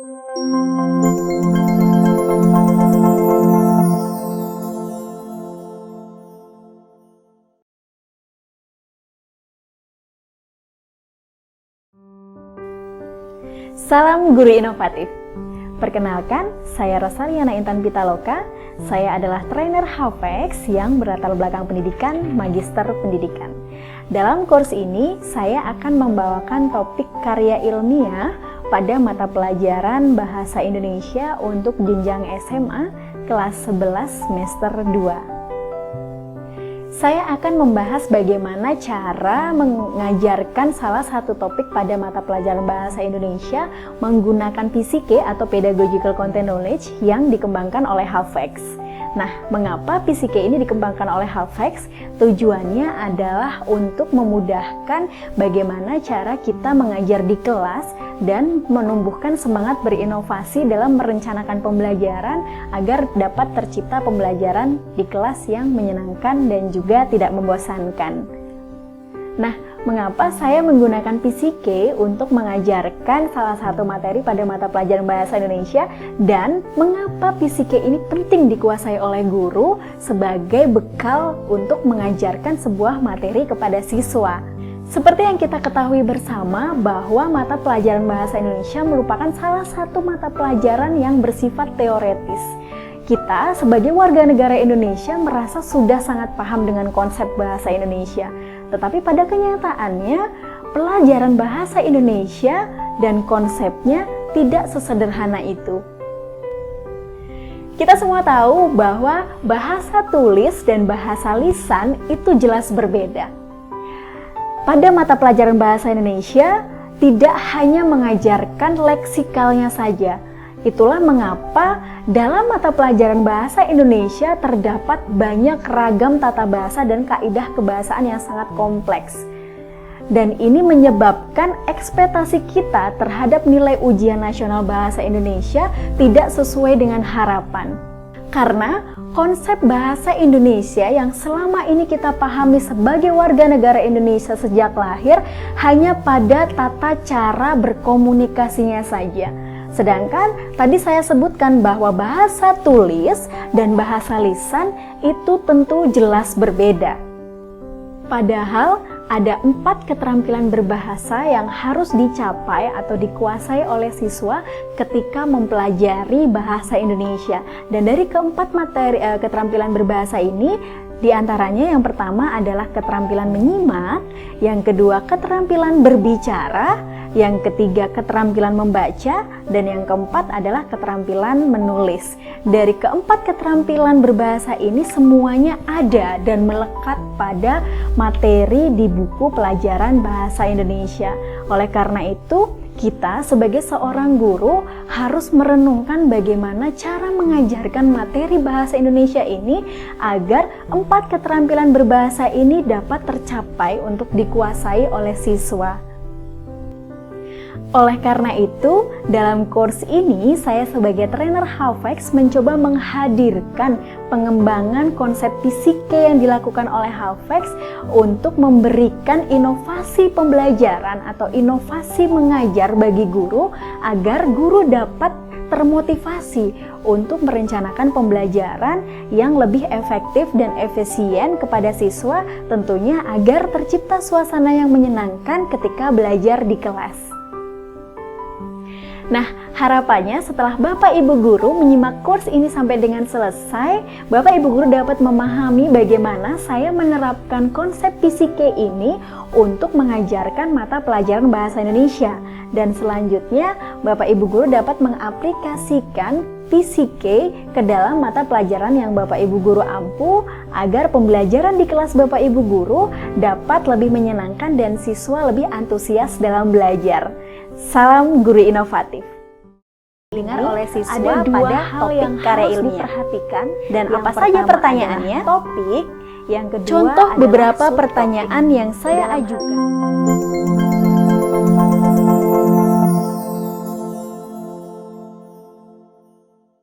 Salam Guru Inovatif. Perkenalkan, saya Rosaliana Intan Pitaloka. Saya adalah trainer HVX yang berlatar belakang pendidikan, magister pendidikan. Dalam course ini, saya akan membawakan topik karya ilmiah pada mata pelajaran Bahasa Indonesia untuk jenjang SMA kelas 11 semester 2. Saya akan membahas bagaimana cara mengajarkan salah satu topik pada mata pelajaran Bahasa Indonesia menggunakan PCK atau Pedagogical Content Knowledge yang dikembangkan oleh HVX. Nah, mengapa PCK ini dikembangkan oleh HVX? Tujuannya adalah untuk memudahkan bagaimana cara kita mengajar di kelas dan menumbuhkan semangat berinovasi dalam merencanakan pembelajaran agar dapat tercipta pembelajaran di kelas yang menyenangkan dan juga tidak membosankan. Nah, mengapa saya menggunakan PCK untuk mengajarkan salah satu materi pada mata pelajaran Bahasa Indonesia dan mengapa PCK ini penting dikuasai oleh guru sebagai bekal untuk mengajarkan sebuah materi kepada siswa? Seperti yang kita ketahui bersama bahwa mata pelajaran Bahasa Indonesia merupakan salah satu mata pelajaran yang bersifat teoretis. Kita sebagai warga negara Indonesia merasa sudah sangat paham dengan konsep bahasa Indonesia. Tetapi pada kenyataannya, pelajaran bahasa Indonesia dan konsepnya tidak sesederhana itu. Kita semua tahu bahwa bahasa tulis dan bahasa lisan itu jelas berbeda. Pada mata pelajaran Bahasa Indonesia, tidak hanya mengajarkan leksikalnya saja. Itulah mengapa dalam mata pelajaran Bahasa Indonesia terdapat banyak ragam tata bahasa dan kaidah kebahasaan yang sangat kompleks. Dan ini menyebabkan ekspektasi kita terhadap nilai ujian nasional Bahasa Indonesia tidak sesuai dengan harapan. Karena konsep bahasa Indonesia yang selama ini kita pahami sebagai warga negara Indonesia sejak lahir hanya pada tata cara berkomunikasinya saja. Sedangkan tadi saya sebutkan bahwa bahasa tulis dan bahasa lisan itu tentu jelas berbeda. Padahal ada 4 keterampilan berbahasa yang harus dicapai atau dikuasai oleh siswa ketika mempelajari bahasa Indonesia. Dan dari keempat keterampilan berbahasa ini, diantaranya yang pertama adalah keterampilan menyimak, yang kedua keterampilan berbicara, yang ketiga keterampilan membaca, dan yang keempat adalah keterampilan menulis. Dari keempat keterampilan berbahasa ini semuanya ada dan melekat pada materi di buku pelajaran Bahasa Indonesia. Oleh karena itu, kita sebagai seorang guru harus merenungkan bagaimana cara mengajarkan materi bahasa Indonesia ini agar 4 keterampilan berbahasa ini dapat tercapai untuk dikuasai oleh siswa. Oleh karena itu, dalam course ini saya sebagai trainer HVX mencoba menghadirkan pengembangan konsep PCK yang dilakukan oleh HVX untuk memberikan inovasi pembelajaran atau inovasi mengajar bagi guru agar guru dapat termotivasi untuk merencanakan pembelajaran yang lebih efektif dan efisien kepada siswa, tentunya agar tercipta suasana yang menyenangkan ketika belajar di kelas. Nah, harapannya setelah Bapak Ibu Guru menyimak course ini sampai dengan selesai, Bapak Ibu Guru dapat memahami bagaimana saya menerapkan konsep PCK ini untuk mengajarkan mata pelajaran Bahasa Indonesia. Dan selanjutnya, Bapak Ibu Guru dapat mengaplikasikan PCK ke dalam mata pelajaran yang Bapak Ibu Guru ampu agar pembelajaran di kelas Bapak Ibu Guru dapat lebih menyenangkan dan siswa lebih antusias dalam belajar. Salam Guru Inovatif. Didengar oleh siswa ada 2 pada hal topik yang karya harus ilmiah. diperhatikan. Dan Yang apa saja pertama pertanyaannya? adalah topik, Yang kedua contoh adalah beberapa subtopik pertanyaan yang saya dalam hal ajukan.